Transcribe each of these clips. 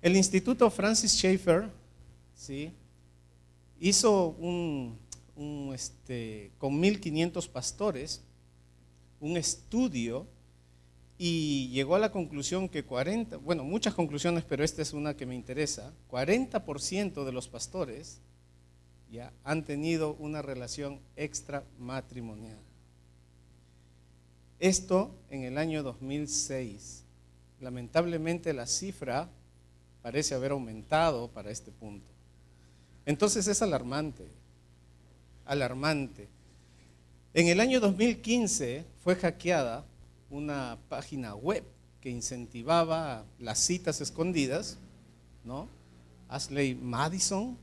El Instituto Francis Schaeffer, ¿sí?, hizo con 1,500 pastores un estudio y llegó a la conclusión que muchas conclusiones, pero esta es una que me interesa, 40% de los pastores ya han tenido una relación extramatrimonial. Esto en el año 2006. Lamentablemente la cifra parece haber aumentado para este punto. Entonces es alarmante, alarmante. En el año 2015 fue hackeada una página web que incentivaba las citas escondidas, ¿no? Ashley Madison,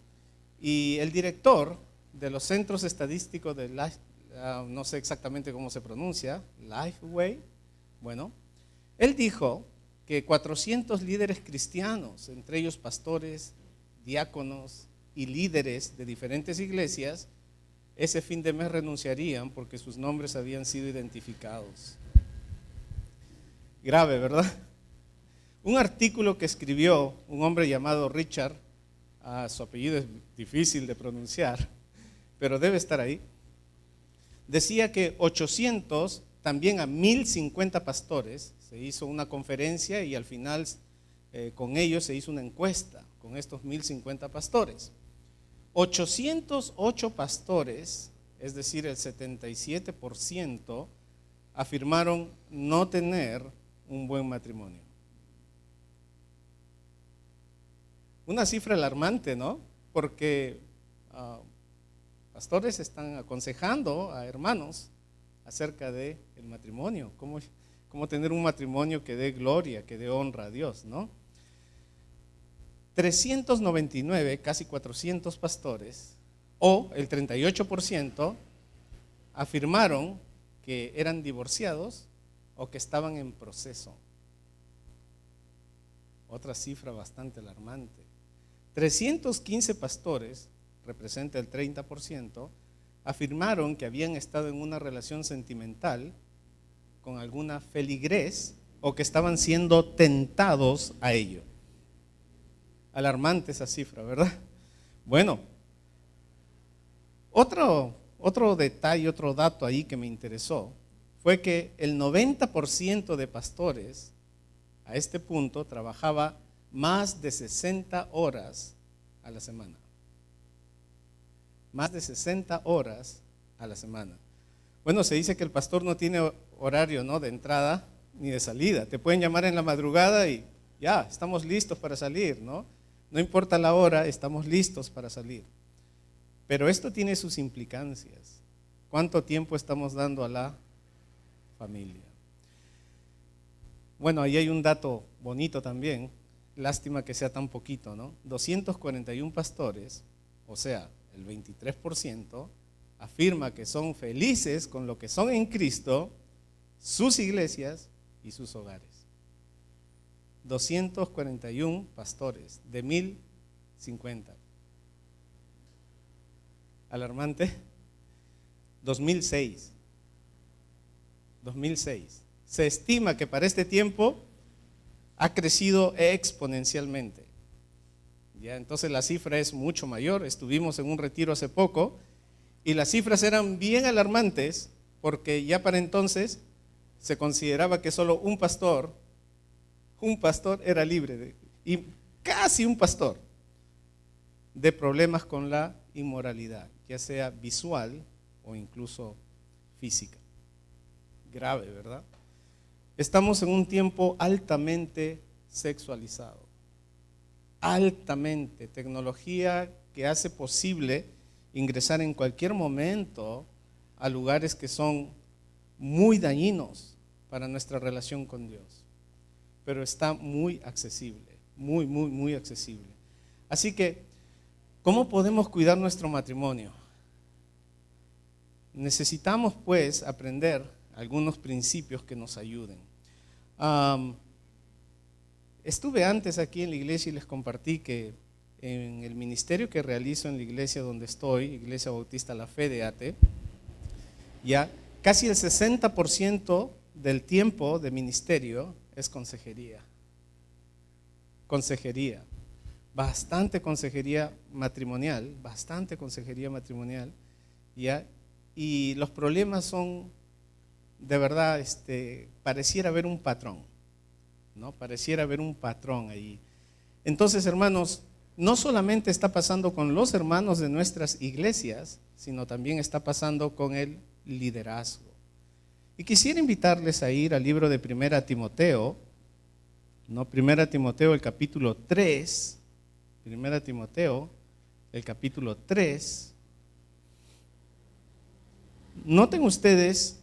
y el director de los centros estadísticos de no sé exactamente cómo se pronuncia, Lifeway, bueno, él dijo que 400 líderes cristianos, entre ellos pastores, diáconos y líderes de diferentes iglesias, ese fin de mes renunciarían porque sus nombres habían sido identificados. Grave, ¿verdad? Un artículo que escribió un hombre llamado Richard, su apellido es difícil de pronunciar, pero debe estar ahí, decía que 800, también a 1,050 pastores, se hizo una conferencia y al final con ellos se hizo una encuesta con estos 1,050 pastores. 808 pastores, es decir, el 77%, afirmaron no tener un buen matrimonio. Una cifra alarmante, ¿no? Porque pastores están aconsejando a hermanos acerca del matrimonio, cómo tener un matrimonio que dé gloria, que dé honra a Dios, ¿no? 399, casi 400 pastores, o el 38%, afirmaron que eran divorciados o que estaban en proceso. Otra cifra bastante alarmante. 315 pastores, representa el 30%, afirmaron que habían estado en una relación sentimental con alguna feligrés o que estaban siendo tentados a ello. Alarmante esa cifra, ¿verdad? Bueno, otro detalle, otro dato ahí que me interesó fue que el 90% de pastores a este punto trabajaba más de 60 horas a la semana. Más de 60 horas a la semana. Bueno, se dice que el pastor no tiene horario, ¿no?, de entrada ni de salida. Te pueden llamar en la madrugada y ya, estamos listos para salir, ¿no? No importa la hora, estamos listos para salir. Pero esto tiene sus implicancias. ¿Cuánto tiempo estamos dando a la familia? Bueno, ahí hay un dato bonito también. Lástima que sea tan poquito, ¿no? 241 pastores, o sea, el 23%, afirma que son felices con lo que son en Cristo, sus iglesias y sus hogares. 241 pastores de 1,050. Alarmante. 2006. Se estima que para este tiempo ha crecido exponencialmente. Ya, entonces la cifra es mucho mayor. Estuvimos en un retiro hace poco y las cifras eran bien alarmantes porque ya para entonces se consideraba que solo un pastor era libre, y casi un pastor, de problemas con la inmoralidad, ya sea visual o incluso física. Grave, ¿verdad? Estamos en un tiempo altamente sexualizado. Altamente, tecnología que hace posible ingresar en cualquier momento a lugares que son muy dañinos para nuestra relación con Dios, pero está muy accesible, muy accesible. Así que, ¿cómo podemos cuidar nuestro matrimonio? Necesitamos pues aprender algunos principios que nos ayuden. Estuve antes aquí en la iglesia y les compartí que en el ministerio que realizo en la iglesia donde estoy, Iglesia Bautista La Fe de Ate, ya casi el 60% del tiempo de ministerio es consejería. consejería, bastante consejería matrimonial, ¿ya? Y los problemas son, de verdad, pareciera haber un patrón, ¿no? Pareciera haber un patrón ahí. Entonces, hermanos, no solamente está pasando con los hermanos de nuestras iglesias, sino también está pasando con el liderazgo. Y quisiera invitarles a ir al libro de 1 Timoteo, ¿no? 1 Timoteo, el capítulo 3. 1 Timoteo, el capítulo 3. Noten ustedes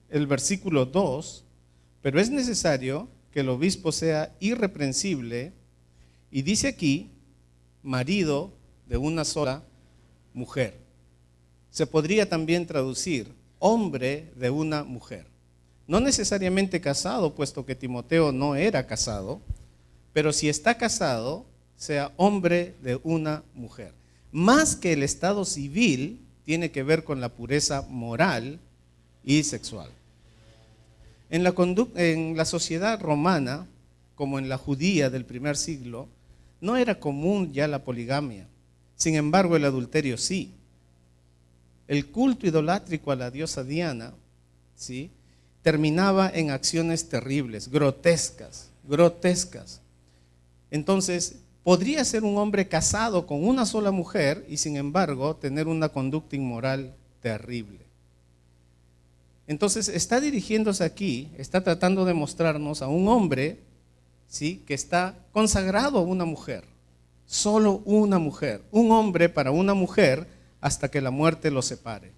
el versículo 2, pero es necesario que el obispo sea irreprensible, y dice aquí, marido de una sola mujer. Se podría también traducir, hombre de una mujer. No necesariamente casado, puesto que Timoteo no era casado, pero si está casado, sea hombre de una mujer. Más que el estado civil, tiene que ver con la pureza moral y sexual. En la sociedad romana, como en la judía del primer siglo, no era común ya la poligamia. Sin embargo, el adulterio sí. El culto idolátrico a la diosa Diana, ¿sí?, terminaba en acciones terribles, grotescas. Entonces, podría ser un hombre casado con una sola mujer y sin embargo tener una conducta inmoral terrible. Entonces, está dirigiéndose aquí, está tratando de mostrarnos a un hombre, ¿sí?, que está consagrado a una mujer, solo una mujer, un hombre para una mujer hasta que la muerte lo separe.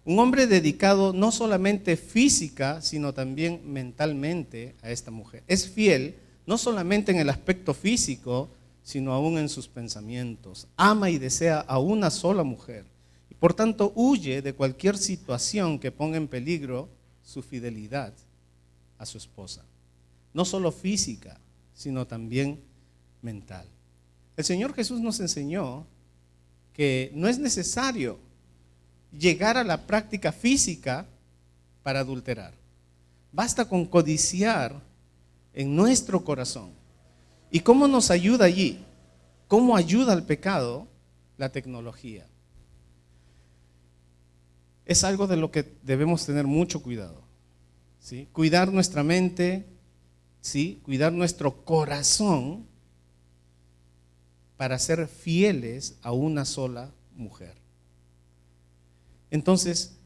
Un hombre dedicado no solamente física, sino también mentalmente a esta mujer. Es fiel no solamente en el aspecto físico, sino aún en sus pensamientos. Ama y desea a una sola mujer. Y por tanto huye de cualquier situación que ponga en peligro su fidelidad a su esposa. No solo física, sino también mental. El Señor Jesús nos enseñó que no es necesario llegar a la práctica física para adulterar. Basta con codiciar en nuestro corazón. ¿Y cómo nos ayuda allí? ¿Cómo ayuda al pecado? La tecnología. Es algo de lo que debemos tener mucho cuidado, ¿sí? Cuidar nuestra mente, ¿sí?, cuidar nuestro corazón para ser fieles a una sola mujer. Entonces,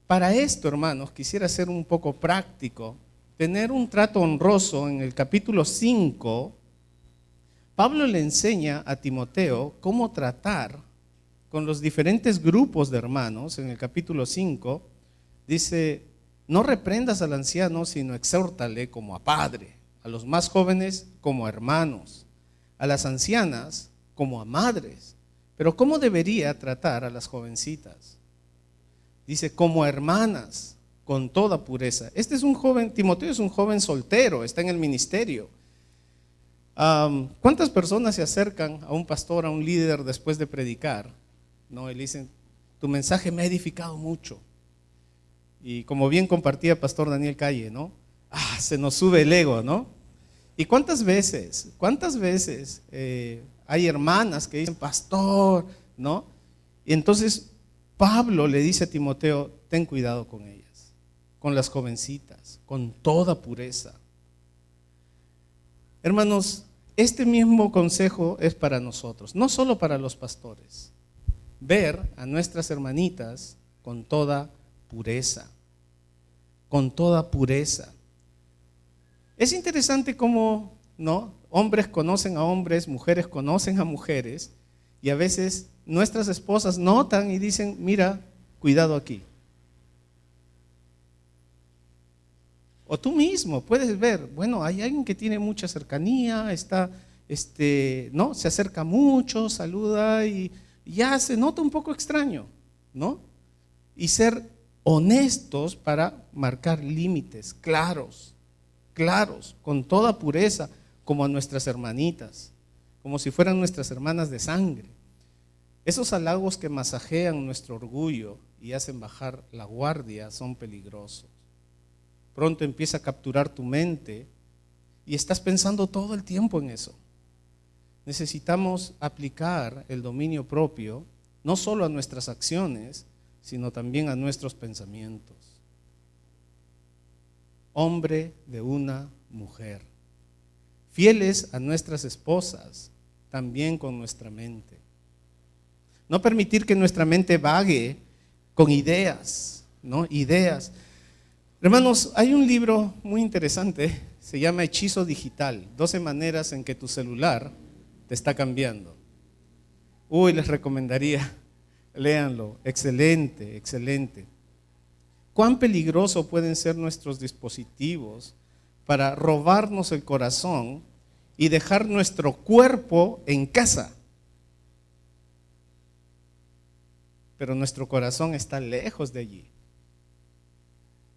para esto, hermanos, quisiera ser un poco práctico, tener un trato honroso. En el capítulo 5, Pablo le enseña a Timoteo cómo tratar con los diferentes grupos de hermanos. En el capítulo 5 dice, no reprendas al anciano, sino exhórtale como a padre, a los más jóvenes como a hermanos, a las ancianas como a madres. Pero ¿cómo debería tratar a las jovencitas? Dice, como a hermanas, con toda pureza. Este es un joven, Timoteo es un joven soltero, está en el ministerio. ¿Cuántas personas se acercan a un pastor, a un líder después de predicar? ¿No? Y le dicen, tu mensaje me ha edificado mucho. Y como bien compartía pastor Daniel Calle, ¿no? Se nos sube el ego, ¿no? ¿Y cuántas veces hay hermanas que dicen, pastor, ¿no? Y entonces Pablo le dice a Timoteo, ten cuidado con ellas, con las jovencitas, con toda pureza. Hermanos, este mismo consejo es para nosotros, no solo para los pastores. Ver a nuestras hermanitas con toda pureza, con toda pureza. Es interesante cómo, ¿no?, hombres conocen a hombres, mujeres conocen a mujeres, y a veces nuestras esposas notan y dicen, mira, cuidado aquí. O tú mismo puedes ver, bueno, hay alguien que tiene mucha cercanía, está, ¿no?, se acerca mucho, saluda y ya se nota un poco extraño, ¿no? Y ser honestos para marcar límites claros, con toda pureza, como a nuestras hermanitas, como si fueran nuestras hermanas de sangre. Esos halagos que masajean nuestro orgullo y hacen bajar la guardia son peligrosos. Pronto empieza a capturar tu mente y estás pensando todo el tiempo en eso. necesitamos aplicar el dominio propio, no solo a nuestras acciones, sino también a nuestros pensamientos. Hombre de una mujer, fieles a nuestras esposas, también con nuestra mente. No permitir que nuestra mente vague con ideas, ¿no? Ideas. Hermanos, hay un libro muy interesante, se llama Hechizo Digital, 12 maneras en que tu celular te está cambiando. Les recomendaría, léanlo, excelente, excelente. ¿Cuán peligroso pueden ser nuestros dispositivos para robarnos el corazón y dejar nuestro cuerpo en casa? Pero nuestro corazón está lejos de allí.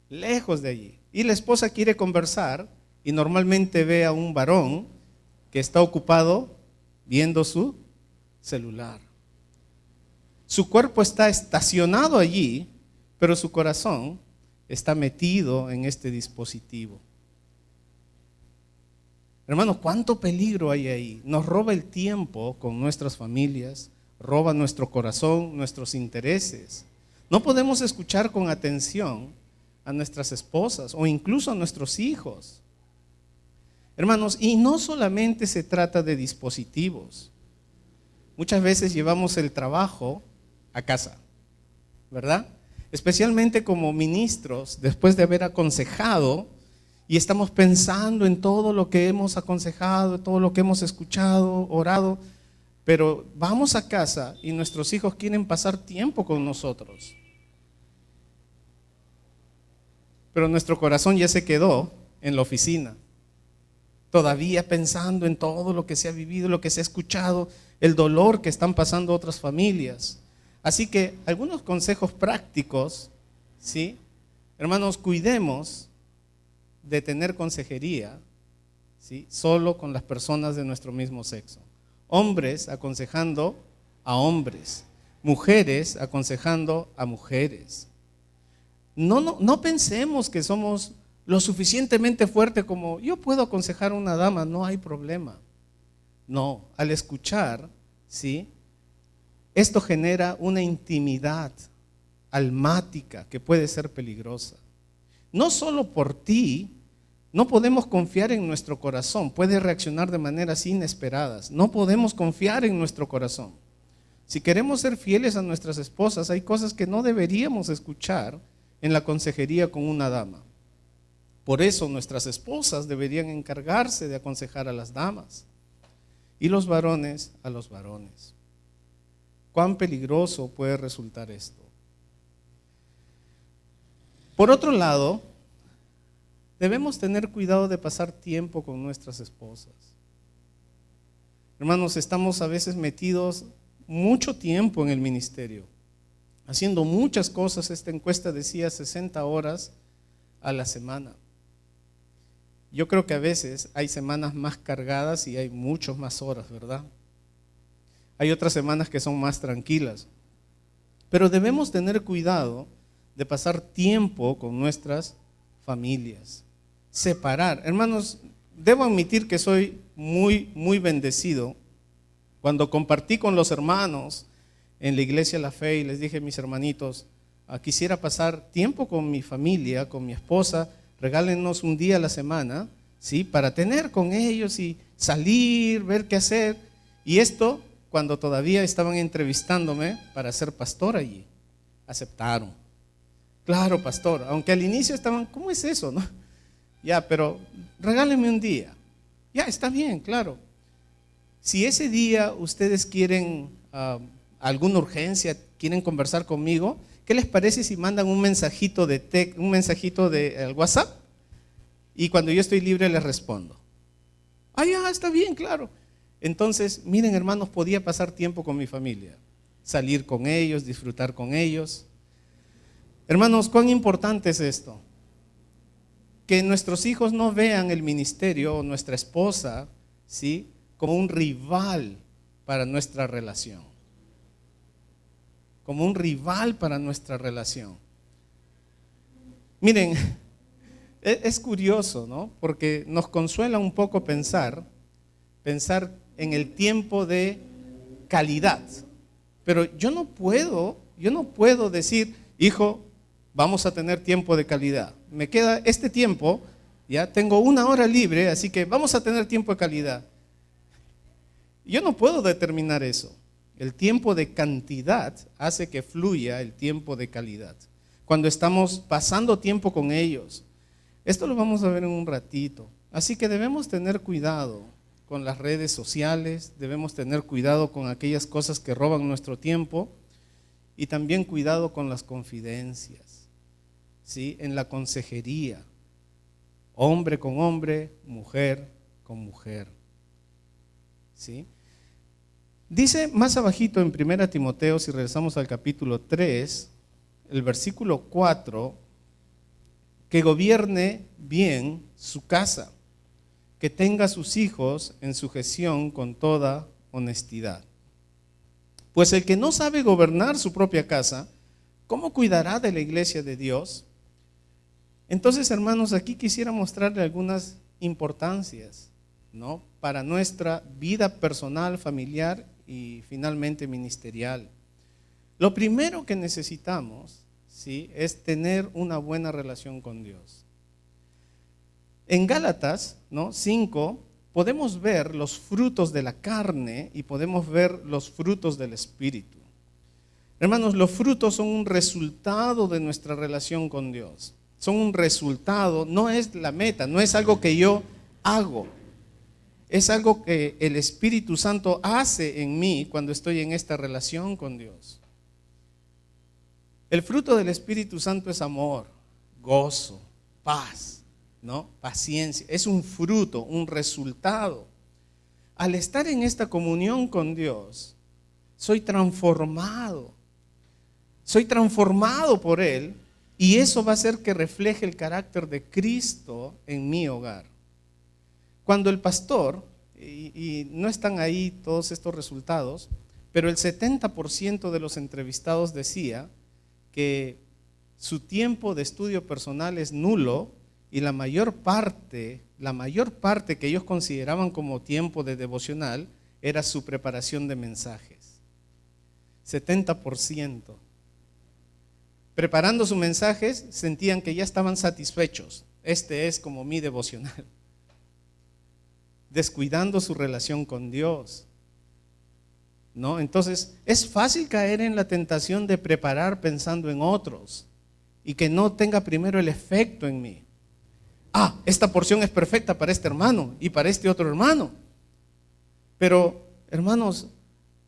Lejos de allí. Y la esposa quiere conversar y normalmente ve a un varón que está ocupado viendo su celular. Su cuerpo está estacionado allí, pero su corazón está metido en este dispositivo. Hermanos, ¿cuánto peligro hay ahí? Nos roba el tiempo con nuestras familias, roba nuestro corazón, nuestros intereses. No podemos escuchar con atención a nuestras esposas o incluso a nuestros hijos. Hermanos, y no solamente se trata de dispositivos. Muchas veces llevamos el trabajo a casa, ¿verdad? Especialmente como ministros, después de haber aconsejado y estamos pensando en todo lo que hemos aconsejado, todo lo que hemos escuchado, orado, pero vamos a casa y nuestros hijos quieren pasar tiempo con nosotros. Pero nuestro corazón ya se quedó en la oficina, todavía pensando en todo lo que se ha vivido, lo que se ha escuchado, el dolor que están pasando otras familias. Así que algunos consejos prácticos, ¿sí? Hermanos, cuidemos de tener consejería, ¿sí? Solo con las personas de nuestro mismo sexo. Hombres aconsejando a hombres, mujeres aconsejando a mujeres. No pensemos que somos lo suficientemente fuerte como yo puedo aconsejar a una dama, no hay problema. No, al escuchar, ¿sí? Esto genera una intimidad almática que puede ser peligrosa. No solo por ti, no podemos confiar en nuestro corazón, puede reaccionar de maneras inesperadas. No podemos confiar en nuestro corazón. Si queremos ser fieles a nuestras esposas, hay cosas que no deberíamos escuchar en la consejería con una dama. Por eso nuestras esposas deberían encargarse de aconsejar a las damas y los varones a los varones. ¿Cuán peligroso puede resultar esto? Por otro lado, debemos tener cuidado de pasar tiempo con nuestras esposas. Hermanos, estamos a veces metidos mucho tiempo en el ministerio, haciendo muchas cosas. Esta encuesta decía 60 horas a la semana. Yo creo que a veces hay semanas más cargadas y hay muchas más horas, ¿verdad? Hay otras semanas que son más tranquilas. Pero debemos tener cuidado de pasar tiempo con nuestras familias. Separar. Hermanos, debo admitir que soy muy bendecido. Cuando compartí con los hermanos en la iglesia La Fe y les dije, mis hermanitos, quisiera pasar tiempo con mi familia, con mi esposa, regálenos un día a la semana, ¿sí? Para tener con ellos y salir, ver qué hacer. Y esto cuando todavía estaban entrevistándome para ser pastor allí. Aceptaron. Claro, pastor, aunque al inicio estaban, ¿cómo es eso, no? Ya, pero regálenme un día. Ya, está bien, claro. Si ese día ustedes quieren alguna urgencia, quieren conversar conmigo, ¿qué les parece si mandan un mensajito de WhatsApp? Y cuando yo estoy libre les respondo. Ya, está bien, claro. Entonces, miren, hermanos, podía pasar tiempo con mi familia, salir con ellos, disfrutar con ellos. Hermanos, ¿cuán importante es esto? Que nuestros hijos no vean el ministerio o nuestra esposa, ¿sí?, como un rival para nuestra relación. Como un rival para nuestra relación. Miren, es curioso, ¿no? Porque nos consuela un poco pensar en el tiempo de calidad. Pero yo no puedo decir, hijo, vamos a tener tiempo de calidad. Me queda este tiempo, ya tengo 1 hora libre, así que vamos a tener tiempo de calidad. Yo no puedo determinar eso. El tiempo de cantidad hace que fluya el tiempo de calidad. Cuando estamos pasando tiempo con ellos. Esto lo vamos a ver en un ratito. Así que debemos tener cuidado con las redes sociales, debemos tener cuidado con aquellas cosas que roban nuestro tiempo y también cuidado con las confidencias, ¿sí? En la consejería, hombre con hombre, mujer con mujer, ¿sí? Dice más abajito en 1 Timoteo, si regresamos al capítulo 3, el versículo 4, que gobierne bien su casa, que tenga a sus hijos en sujeción con toda honestidad. Pues el que no sabe gobernar su propia casa, ¿cómo cuidará de la iglesia de Dios? Entonces, hermanos, aquí quisiera mostrarle algunas importancias, ¿no? Para nuestra vida personal, familiar y finalmente ministerial. Lo primero que necesitamos, ¿sí?, es tener una buena relación con Dios. En Gálatas, ¿no?, 5, podemos ver los frutos de la carne y podemos ver los frutos del Espíritu. Hermanos, los frutos son un resultado de nuestra relación con Dios. Son un resultado, no es la meta, no es algo que yo hago. Es algo que el Espíritu Santo hace en mí cuando estoy en esta relación con Dios. El fruto del Espíritu Santo es amor, gozo, paz, ¿no? Paciencia. Es un fruto, un resultado. Al estar en esta comunión con Dios, soy transformado por Él, y eso va a hacer que refleje el carácter de Cristo en mi hogar. Cuando el pastor, y no están ahí todos estos resultados, pero el 70% de los entrevistados decía que su tiempo de estudio personal es nulo y la mayor parte que ellos consideraban como tiempo de devocional era su preparación de mensajes. 70%. Preparando sus mensajes sentían que ya estaban satisfechos. Este es como mi devocional. Descuidando su relación con Dios, ¿no? Entonces, es fácil caer en la tentación de preparar pensando en otros y que no tenga primero el efecto en mí. Esta porción es perfecta para este hermano y para este otro hermano. Pero, hermanos,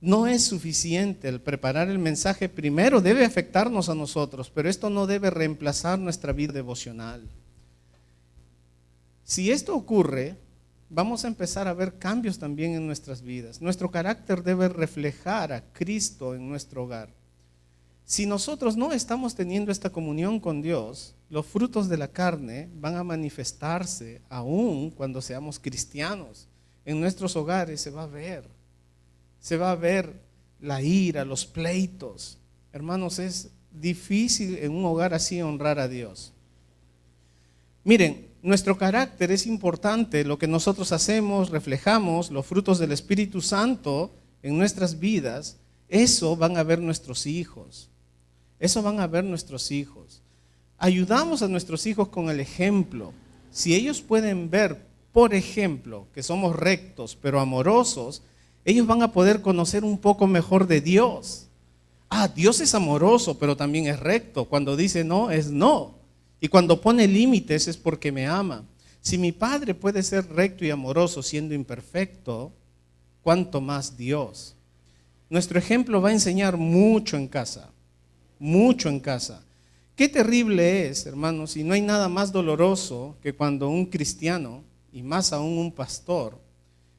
no es suficiente el preparar el mensaje. Primero debe afectarnos a nosotros, pero esto no debe reemplazar nuestra vida devocional. Si esto ocurre, vamos a empezar a ver cambios también en nuestras vidas. Nuestro carácter debe reflejar a Cristo en nuestro hogar. Si nosotros no estamos teniendo esta comunión con Dios, los frutos de la carne van a manifestarse aún cuando seamos cristianos. En nuestros hogares se va a ver la ira, los pleitos. Hermanos, es difícil en un hogar así honrar a Dios. Miren, nuestro carácter es importante, lo que nosotros hacemos, reflejamos los frutos del Espíritu Santo en nuestras vidas. Eso van a ver nuestros hijos. Ayudamos a nuestros hijos con el ejemplo. Si ellos pueden ver, por ejemplo, que somos rectos pero amorosos, ellos van a poder conocer un poco mejor de Dios. Dios es amoroso, pero también es recto. Cuando dice no, es no. Y cuando pone límites es porque me ama. Si mi padre puede ser recto y amoroso siendo imperfecto, ¿cuánto más Dios? Nuestro ejemplo va a enseñar mucho en casa. Mucho en casa. Qué terrible es, hermanos, y no hay nada más doloroso que cuando un cristiano, y más aún un pastor,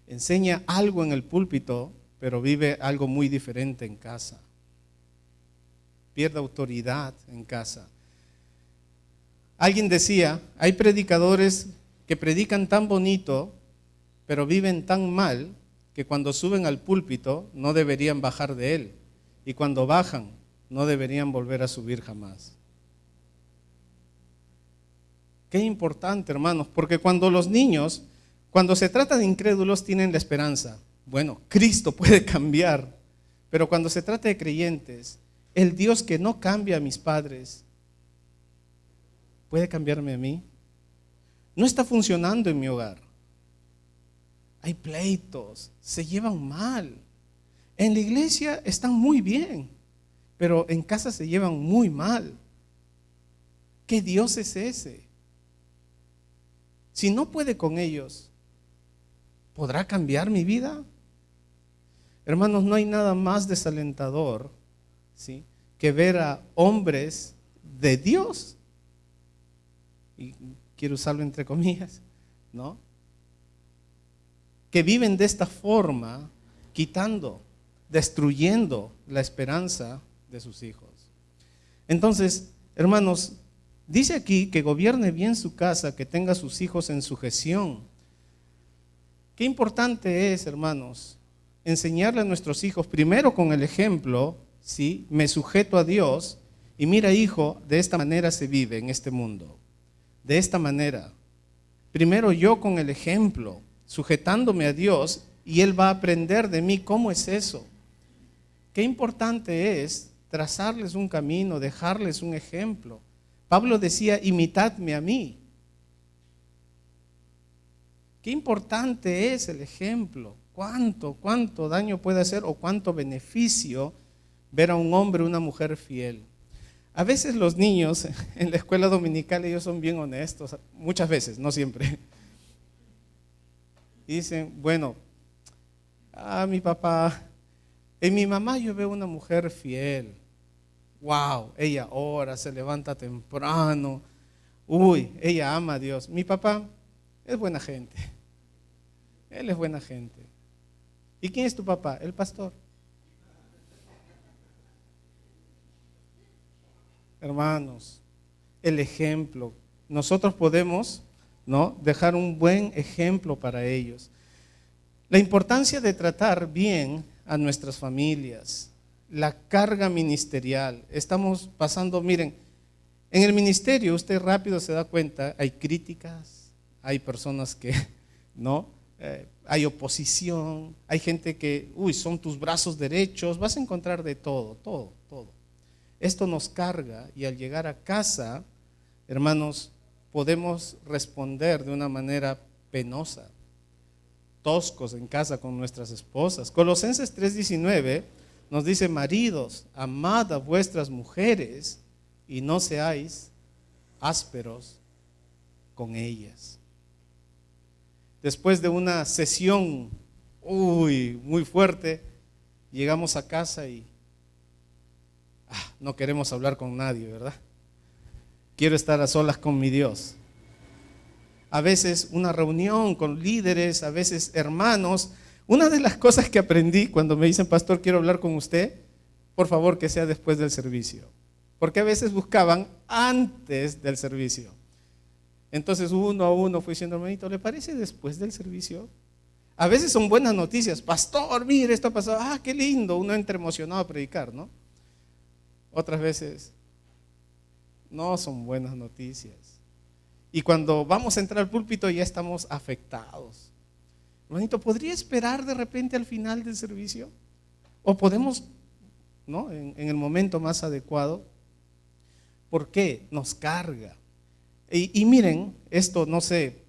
enseña algo en el púlpito, pero vive algo muy diferente en casa. Pierde autoridad en casa. Alguien decía, hay predicadores que predican tan bonito, pero viven tan mal, que cuando suben al púlpito no deberían bajar de él. Y cuando bajan, no deberían volver a subir jamás. Qué importante, hermanos, porque cuando los niños, cuando se trata de incrédulos, tienen la esperanza. Bueno, Cristo puede cambiar, pero cuando se trata de creyentes, el Dios que no cambia a mis padres, ¿puede cambiarme a mí? No está funcionando en mi hogar. Hay pleitos, se llevan mal. En la iglesia están muy bien, pero en casa se llevan muy mal. ¿Qué Dios es ese? Si no puede con ellos, ¿podrá cambiar mi vida? Hermanos, no hay nada más desalentador, ¿sí?, que ver a hombres de Dios, y quiero usarlo entre comillas, ¿no?, que viven de esta forma, quitando, destruyendo la esperanza de sus hijos. Entonces, hermanos, dice aquí que gobierne bien su casa, que tenga a sus hijos en sujeción. Qué importante es, hermanos, enseñarle a nuestros hijos, primero con el ejemplo, ¿sí? Me sujeto a Dios y mira, hijo, de esta manera se vive en este mundo. De esta manera. Primero yo con el ejemplo, sujetándome a Dios, y Él va a aprender de mí cómo es eso. Qué importante es trazarles un camino, dejarles un ejemplo. Pablo decía, imitadme a mí. Qué importante es el ejemplo. ¿Cuánto daño puede hacer o cuánto beneficio ver a un hombre o una mujer fiel? A veces los niños en la escuela dominical, ellos son bien honestos, muchas veces, no siempre. Dicen, bueno, mi papá, en mi mamá yo veo una mujer fiel. Wow, ella ora, se levanta temprano. Uy, ella ama a Dios. Mi papá es buena gente. Él es buena gente. ¿Y quién es tu papá? El pastor. Hermanos, el ejemplo. Nosotros podemos, ¿no?, dejar un buen ejemplo para ellos. La importancia de tratar bien a nuestras familias, la carga ministerial. Estamos pasando, miren, en el ministerio usted rápido se da cuenta, hay críticas, hay personas que, ¿no?, hay oposición, hay gente que, son tus brazos derechos, vas a encontrar de todo. Esto nos carga y al llegar a casa, hermanos, podemos responder de una manera penosa, toscos en casa con nuestras esposas. Colosenses 3:19 nos dice, maridos, amad a vuestras mujeres y no seáis ásperos con ellas. Después de una sesión muy fuerte, llegamos a casa y no queremos hablar con nadie, ¿verdad? Quiero estar a solas con mi Dios. A veces una reunión con líderes, a veces hermanos. Una de las cosas que aprendí cuando me dicen, pastor, quiero hablar con usted, por favor que sea después del servicio. Porque a veces buscaban antes del servicio. Entonces uno a uno fui diciendo, hermanito, ¿le parece después del servicio? A veces son buenas noticias. Pastor, mire, esto ha pasado. Qué lindo. Uno entra emocionado a predicar, ¿no? Otras veces no son buenas noticias. Y cuando vamos a entrar al púlpito ya estamos afectados. Hermanito, ¿podría esperar de repente al final del servicio? ¿O podemos, ¿no?, en el momento más adecuado? ¿Por qué? Nos carga. Y miren, esto no sé,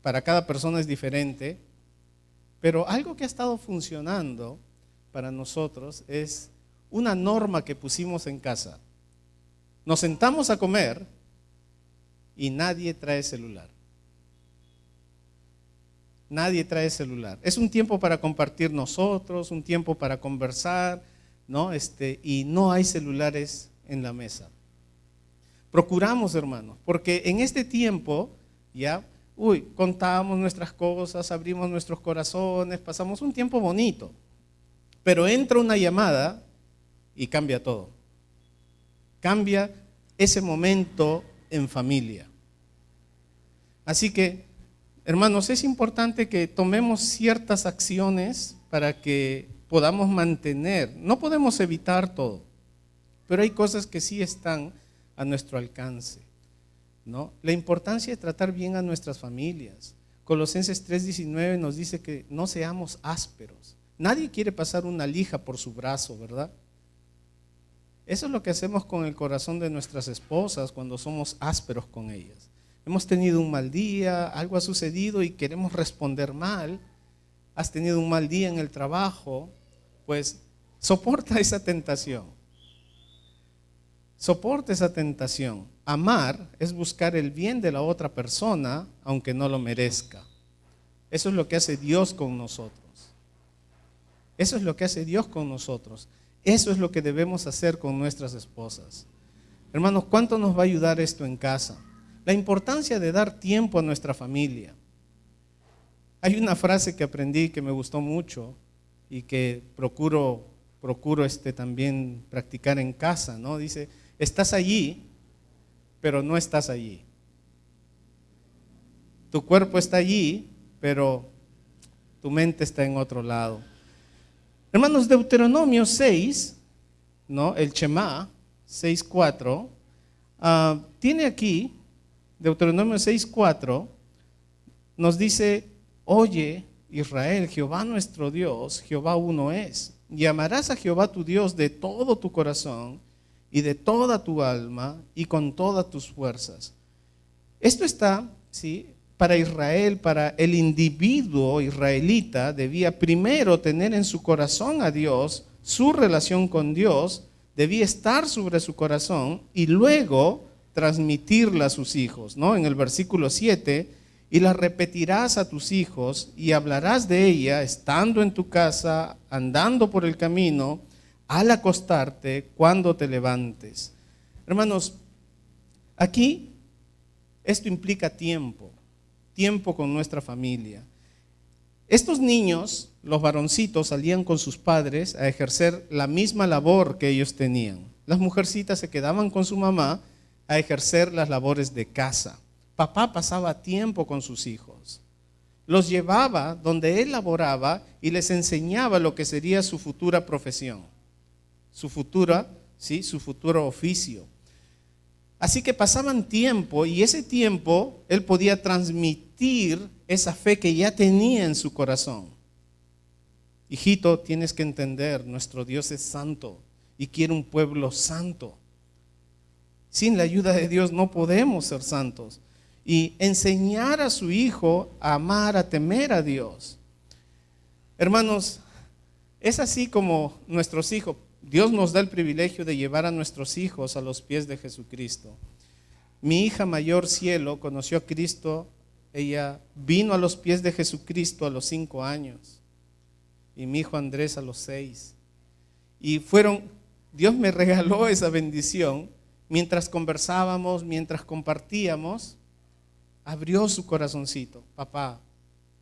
para cada persona es diferente, pero algo que ha estado funcionando para nosotros es una norma que pusimos en casa. Nos sentamos a comer y nadie trae celular. Nadie trae celular. Es un tiempo para compartir nosotros, un tiempo para conversar, ¿no? Y no hay celulares en la mesa. Procuramos, hermanos, porque en este tiempo, ya, contamos nuestras cosas, abrimos nuestros corazones, pasamos un tiempo bonito. Pero entra una llamada y cambia todo. Cambia ese momento en familia. Así que, hermanos, es importante que tomemos ciertas acciones para que podamos mantener. No podemos evitar todo, pero hay cosas que sí están a nuestro alcance, ¿no? La importancia de tratar bien a nuestras familias. Colosenses 3:19 nos dice que no seamos ásperos. Nadie quiere pasar una lija por su brazo, ¿verdad? Eso es lo que hacemos con el corazón de nuestras esposas cuando somos ásperos con ellas. Hemos tenido un mal día, algo ha sucedido y queremos responder mal. Has tenido un mal día en el trabajo, pues soporta esa tentación. Soporta esa tentación. Amar es buscar el bien de la otra persona, aunque no lo merezca. Eso es lo que hace Dios con nosotros. Eso es lo que hace Dios con nosotros. Eso es lo que debemos hacer con nuestras esposas. Hermanos, ¿cuánto nos va a ayudar esto en casa? La importancia de dar tiempo a nuestra familia. Hay una frase que aprendí que me gustó mucho y que procuro también practicar en casa, ¿no? Dice, estás allí, pero no estás allí. Tu cuerpo está allí, pero tu mente está en otro lado. Hermanos, Deuteronomio 6, ¿no? El Shema 6:4, tiene aquí, Deuteronomio 6:4, nos dice, oye Israel, Jehová nuestro Dios, Jehová uno es, y amarás a Jehová tu Dios de todo tu corazón y de toda tu alma y con todas tus fuerzas. Esto está, ¿sí?, para Israel, para el individuo israelita, debía primero tener en su corazón a Dios, su relación con Dios, debía estar sobre su corazón y luego transmitirla a sus hijos, ¿no? En el versículo 7, y la repetirás a tus hijos y hablarás de ella estando en tu casa, andando por el camino, al acostarte, cuando te levantes. Hermanos, aquí esto implica tiempo con nuestra familia. Estos niños, los varoncitos, salían con sus padres a ejercer la misma labor que ellos tenían. Las mujercitas se quedaban con su mamá a ejercer las labores de casa. Papá pasaba tiempo con sus hijos. Los llevaba donde él laboraba y les enseñaba lo que sería su futura profesión, su futuro oficio. Así que pasaban tiempo y ese tiempo él podía transmitir esa fe que ya tenía en su corazón. Hijito, tienes que entender, nuestro Dios es santo y quiere un pueblo santo. Sin la ayuda de Dios no podemos ser santos. Y enseñar a su hijo a amar, a temer a Dios. Hermanos, es así como nuestros hijos, Dios nos da el privilegio de llevar a nuestros hijos a los pies de Jesucristo. Mi hija mayor, Cielo, conoció a Cristo. Ella vino a los pies de Jesucristo a los 5 años. Y mi hijo Andrés a los 6. Y Dios me regaló esa bendición. Mientras conversábamos, mientras compartíamos, abrió su corazoncito. Papá,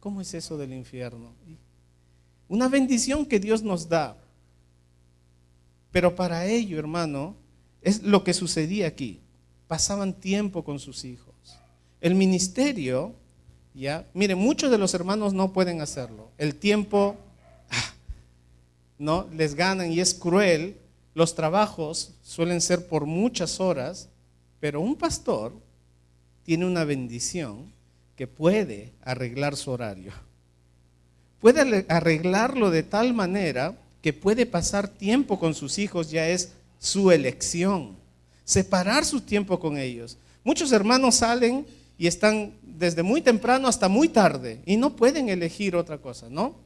¿cómo es eso del infierno? Una bendición que Dios nos da. Pero para ello, hermano, es lo que sucedía aquí. Pasaban tiempo con sus hijos. El ministerio, ya, mire, muchos de los hermanos no pueden hacerlo. El tiempo, no, les ganan y es cruel. Los trabajos suelen ser por muchas horas, pero un pastor tiene una bendición que puede arreglar su horario. Puede arreglarlo de tal manera que puede pasar tiempo con sus hijos, ya es su elección. Separar su tiempo con ellos. Muchos hermanos salen y están desde muy temprano hasta muy tarde y no pueden elegir otra cosa, ¿no?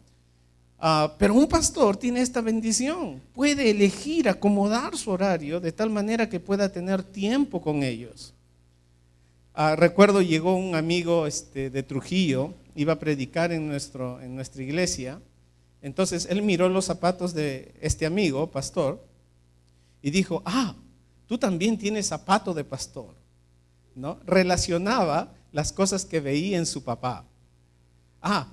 Pero un pastor tiene esta bendición. Puede elegir acomodar su horario de tal manera que pueda tener tiempo con ellos. Recuerdo llegó un amigo de Trujillo, iba a predicar en nuestra iglesia. Entonces él miró los zapatos de este amigo, pastor, y dijo, tú también tienes zapato de pastor, ¿no? Relacionaba las cosas que veía en su papá.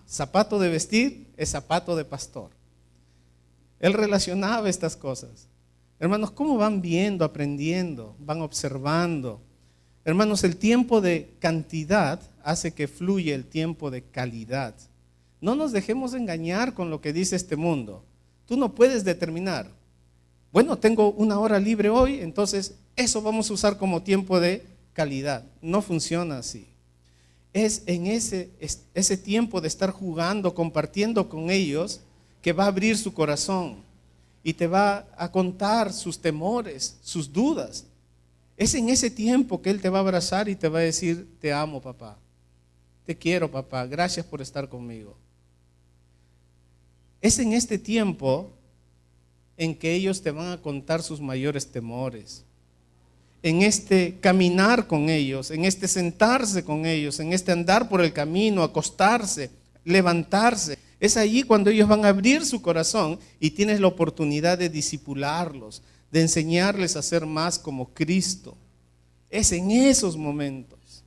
Zapato de vestir es zapato de pastor. Él relacionaba estas cosas. Hermanos, ¿cómo van viendo, aprendiendo, van observando? Hermanos, el tiempo de cantidad hace que fluya el tiempo de calidad. No nos dejemos engañar con lo que dice este mundo. Tú no puedes determinar, bueno, tengo 1 hora libre hoy, entonces eso vamos a usar como tiempo de calidad. No funciona así. es en ese tiempo de estar jugando, compartiendo con ellos, que va a abrir su corazón y te va a contar sus temores, sus dudas. Es en ese tiempo que Él te va a abrazar y te va a decir: te amo, papá, te quiero, papá, gracias por estar conmigo. Es en este tiempo en que ellos te van a contar sus mayores temores. En este caminar con ellos, en este sentarse con ellos, en este andar por el camino, acostarse, levantarse. Es allí cuando ellos van a abrir su corazón y tienes la oportunidad de discipularlos, de enseñarles a ser más como Cristo. Es en esos momentos.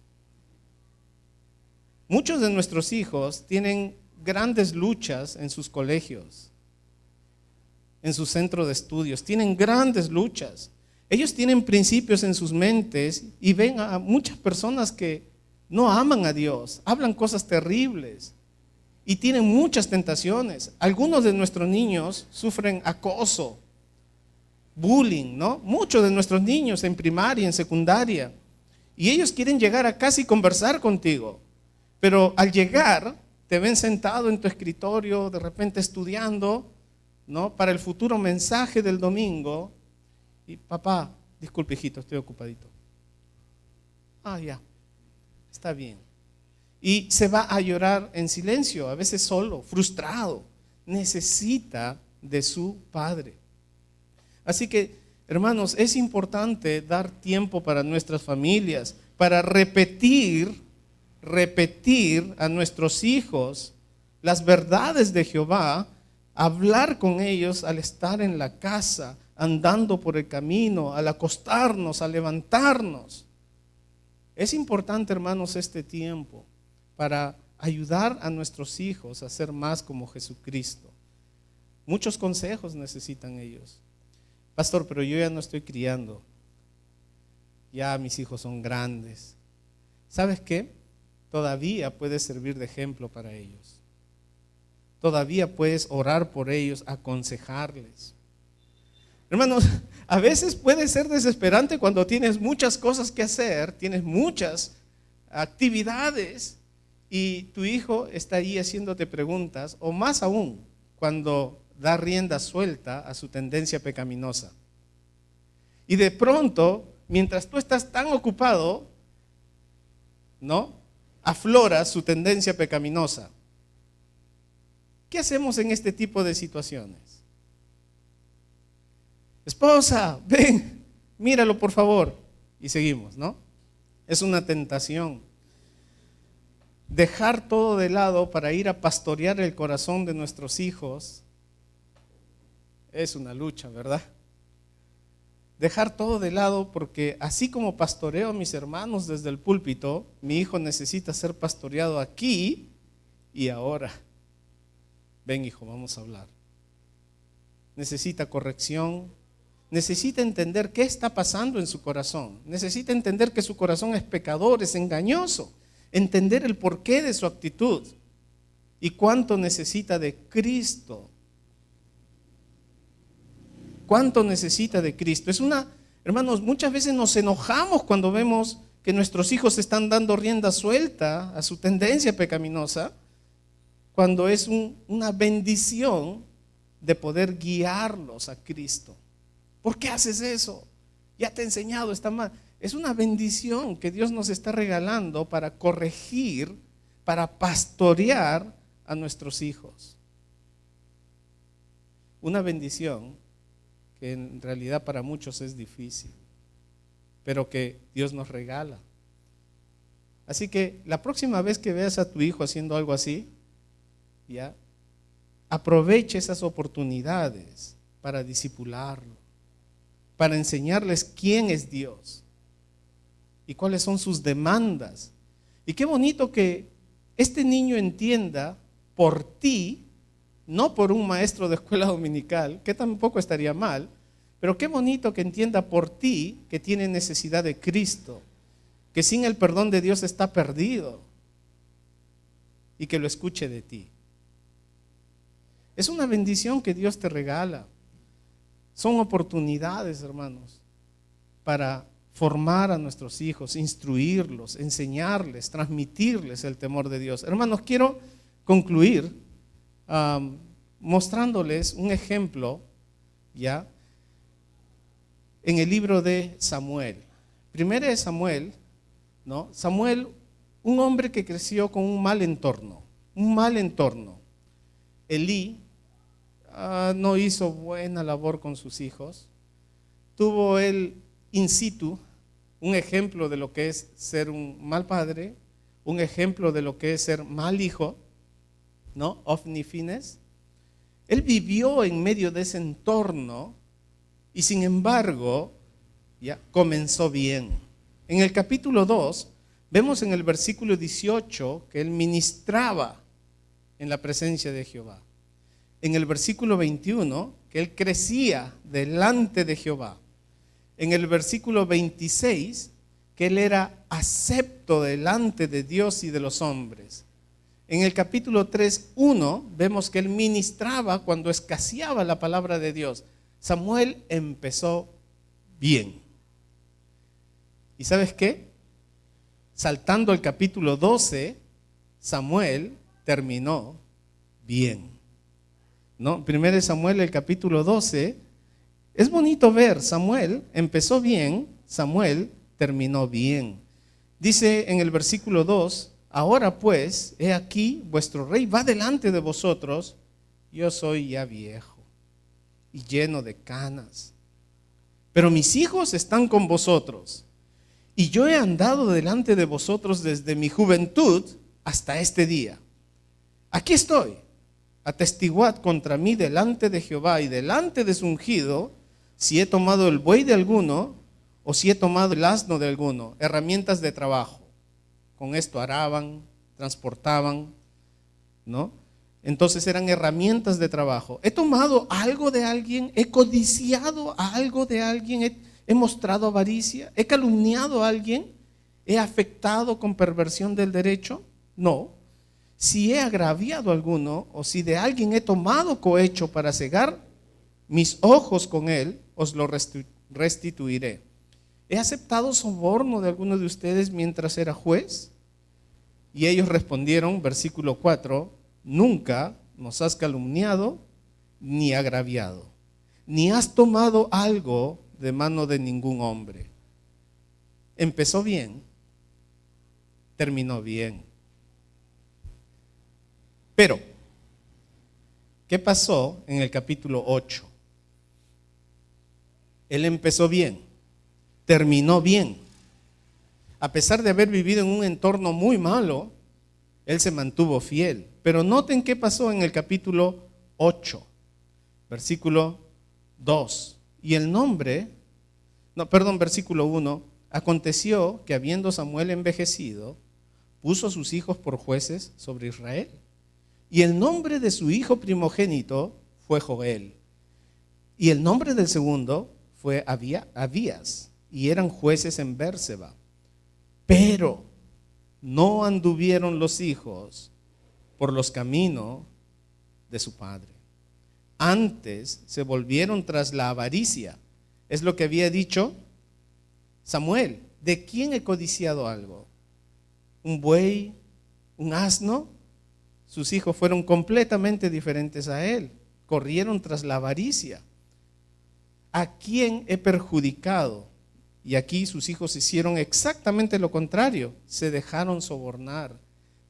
Muchos de nuestros hijos tienen grandes luchas en sus colegios, en su centro de estudios, tienen grandes luchas. Ellos tienen principios en sus mentes y ven a muchas personas que no aman a Dios, hablan cosas terribles y tienen muchas tentaciones. Algunos de nuestros niños sufren acoso, bullying, ¿no? Muchos de nuestros niños en primaria, en secundaria, y ellos quieren llegar a casa y conversar contigo, pero al llegar te ven sentado en tu escritorio, de repente estudiando, ¿no? Para el futuro mensaje del domingo. Y papá, disculpe hijito, estoy ocupadito. Ya, está bien. Y se va a llorar en silencio, a veces solo, frustrado. Necesita de su padre. Así que, hermanos, es importante dar tiempo para nuestras familias, para repetir a nuestros hijos las verdades de Jehová, hablar con ellos al estar en la casa, andando por el camino, al acostarnos, al levantarnos. Es importante, hermanos, este tiempo para ayudar a nuestros hijos a ser más como Jesucristo. Muchos consejos necesitan ellos. Pastor, pero yo ya no estoy criando. Ya mis hijos son grandes. ¿Sabes qué? Todavía puedes servir de ejemplo para ellos. Todavía puedes orar por ellos, aconsejarles. Hermanos, a veces puede ser desesperante cuando tienes muchas cosas que hacer, tienes muchas actividades y tu hijo está ahí haciéndote preguntas, o más aún, cuando da rienda suelta a su tendencia pecaminosa. Y de pronto, mientras tú estás tan ocupado, ¿no? Aflora su tendencia pecaminosa. ¿Qué hacemos en este tipo de situaciones? Esposa, ven, míralo por favor. Y seguimos, ¿no? Es una tentación. Dejar todo de lado para ir a pastorear el corazón de nuestros hijos es una lucha, ¿verdad? Dejar todo de lado porque así como pastoreo a mis hermanos desde el púlpito, mi hijo necesita ser pastoreado aquí y ahora. Ven, hijo, vamos a hablar. Necesita corrección. Necesita entender qué está pasando en su corazón. Necesita entender que su corazón es pecador, es engañoso. Entender el porqué de su actitud y cuánto necesita de Cristo. ¿Cuánto necesita de Cristo? Hermanos, muchas veces nos enojamos cuando vemos que nuestros hijos están dando rienda suelta a su tendencia pecaminosa, cuando es una bendición de poder guiarlos a Cristo. ¿Por qué haces eso? Ya te he enseñado, está mal. Es una bendición que Dios nos está regalando para corregir, para pastorear a nuestros hijos. Una bendición que en realidad para muchos es difícil, pero que Dios nos regala. Así que la próxima vez que veas a tu hijo haciendo algo así, ya, aproveche esas oportunidades para discipularlo, para enseñarles quién es Dios y cuáles son sus demandas. Y qué bonito que este niño entienda por ti, no por un maestro de escuela dominical, que tampoco estaría mal, pero qué bonito que entienda por ti que tiene necesidad de Cristo, que sin el perdón de Dios está perdido y que lo escuche de ti. Es una bendición que Dios te regala. Son oportunidades, hermanos, para formar a nuestros hijos, instruirlos, enseñarles, transmitirles el temor de Dios. Hermanos, quiero concluir mostrándoles un ejemplo, ¿ya? En el libro de Samuel. Primero de Samuel, ¿no? Samuel, un hombre que creció con un mal entorno. Elí no hizo buena labor con sus hijos. Tuvo él in situ un ejemplo de lo que es ser un mal padre, un ejemplo de lo que es ser mal hijo, ¿no? Ofni Fines. Él vivió en medio de ese entorno y sin embargo ya comenzó bien. En el capítulo 2 vemos en el versículo 18 que él ministraba en la presencia de Jehová. En el versículo 21 que él crecía delante de Jehová. En el versículo 26 que él era acepto delante de Dios y de los hombres. En el capítulo 3:1 vemos que él ministraba cuando escaseaba la palabra de Dios. Samuel empezó bien. ¿Y sabes qué? Saltando al capítulo 12, Samuel terminó bien, ¿no? Primero de Samuel, el capítulo 12, es bonito ver, Samuel empezó bien, Samuel terminó bien. Dice en el versículo 2, ahora pues, he aquí, vuestro rey va delante de vosotros, yo soy ya viejo y lleno de canas, pero mis hijos están con vosotros, y yo he andado delante de vosotros desde mi juventud hasta este día. Aquí estoy, atestiguad contra mí delante de Jehová y delante de su ungido, si he tomado el buey de alguno o si he tomado el asno de alguno, herramientas de trabajo. Con esto araban, transportaban, ¿no? Entonces eran herramientas de trabajo. He tomado algo de alguien, he codiciado algo de alguien, he mostrado avaricia, he calumniado a alguien, he afectado con perversión del derecho. No. Si he agraviado a alguno o si de alguien he tomado cohecho para cegar mis ojos con él, os lo restituiré. ¿He aceptado soborno de alguno de ustedes mientras era juez? Y ellos respondieron, versículo 4, nunca nos has calumniado ni agraviado, ni has tomado algo de mano de ningún hombre. Empezó bien, terminó bien. Pero, ¿qué pasó en el capítulo 8? Él empezó bien, terminó bien. A pesar de haber vivido en un entorno muy malo, él se mantuvo fiel. Pero noten qué pasó en el capítulo 8, versículo 2. Y el nombre, versículo 1. Aconteció que habiendo Samuel envejecido, puso a sus hijos por jueces sobre Israel. Y el nombre de su hijo primogénito fue Joel. Y el nombre del segundo fue Abías. Y eran jueces en Bérseba. Pero no anduvieron los hijos por los caminos de su padre. Antes se volvieron tras la avaricia. Es lo que había dicho Samuel. ¿De quién he codiciado algo? ¿Un buey? ¿Un asno? Sus hijos fueron completamente diferentes a él. Corrieron tras la avaricia. ¿A quién he perjudicado? Y aquí sus hijos hicieron exactamente lo contrario. Se dejaron sobornar.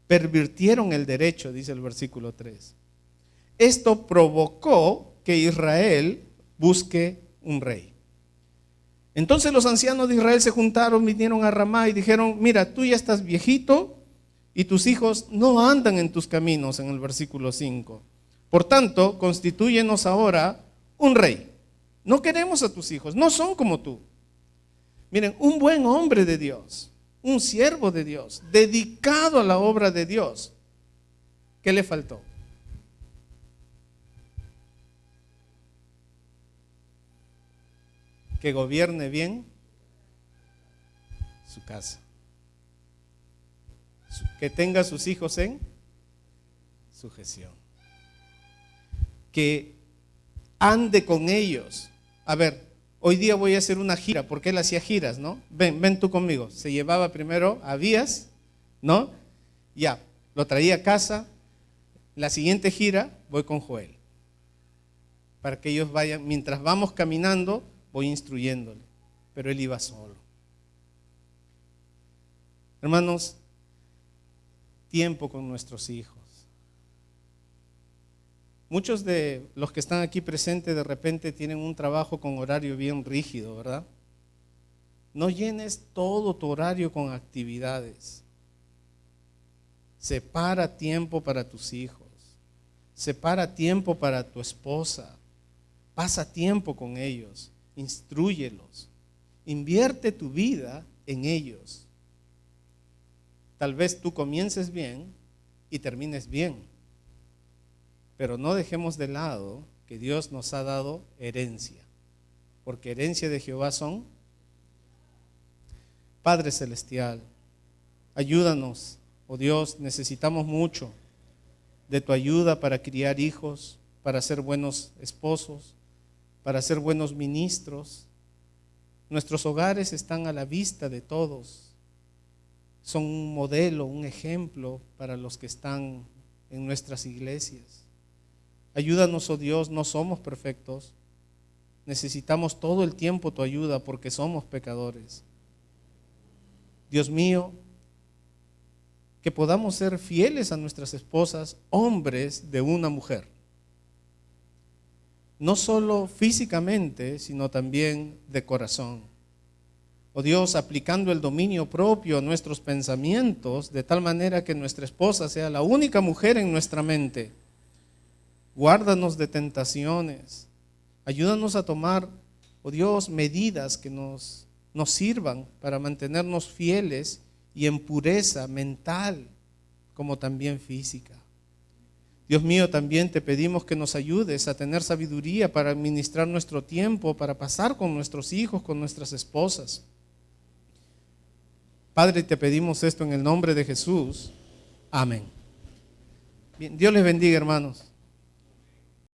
Pervirtieron el derecho, dice el versículo 3. Esto provocó que Israel busque un rey. Entonces los ancianos de Israel se juntaron, vinieron a Ramá y dijeron, mira, tú ya estás viejito y tus hijos no andan en tus caminos, en el versículo 5. Por tanto, constitúyenos ahora un rey. No queremos a tus hijos, no son como tú. Miren, un buen hombre de Dios, un siervo de Dios, dedicado a la obra de Dios. ¿Qué le faltó? Que gobierne bien su casa, que tenga a sus hijos en sujeción, que ande con ellos. A ver, hoy día voy a hacer una gira, porque él hacía giras, ¿no? Ven tú conmigo. Se llevaba primero a Abías, ¿no? Ya, lo traía a casa. La siguiente gira voy con Joel, para que ellos vayan, mientras vamos caminando, voy instruyéndole, pero él iba solo. Hermanos, tiempo con nuestros hijos. Muchos de los que están aquí presentes de repente tienen un trabajo con horario bien rígido, ¿verdad? No llenes todo tu horario con actividades. Separa tiempo para tus hijos. Separa tiempo para tu esposa. Pasa tiempo con ellos. Instrúyelos. Invierte tu vida en ellos. Tal vez tú comiences bien y termines bien. Pero no dejemos de lado que Dios nos ha dado herencia. Porque herencia de Jehová son. Padre Celestial, ayúdanos, oh Dios, necesitamos mucho de tu ayuda para criar hijos, para ser buenos esposos, para ser buenos ministros. Nuestros hogares están a la vista de todos. Son un modelo, un ejemplo para los que están en nuestras iglesias. Ayúdanos, oh Dios, no somos perfectos. Necesitamos todo el tiempo tu ayuda porque somos pecadores. Dios mío, que podamos ser fieles a nuestras esposas, hombres de una mujer. No solo físicamente, sino también de corazón. Oh Dios, aplicando el dominio propio a nuestros pensamientos, de tal manera que nuestra esposa sea la única mujer en nuestra mente. Guárdanos de tentaciones. Ayúdanos a tomar, oh Dios, medidas que nos sirvan para mantenernos fieles y en pureza mental como también física. Dios mío, también te pedimos que nos ayudes a tener sabiduría para administrar nuestro tiempo, para pasar con nuestros hijos, con nuestras esposas. Padre, te pedimos esto en el nombre de Jesús. Amén. Bien, Dios les bendiga, hermanos.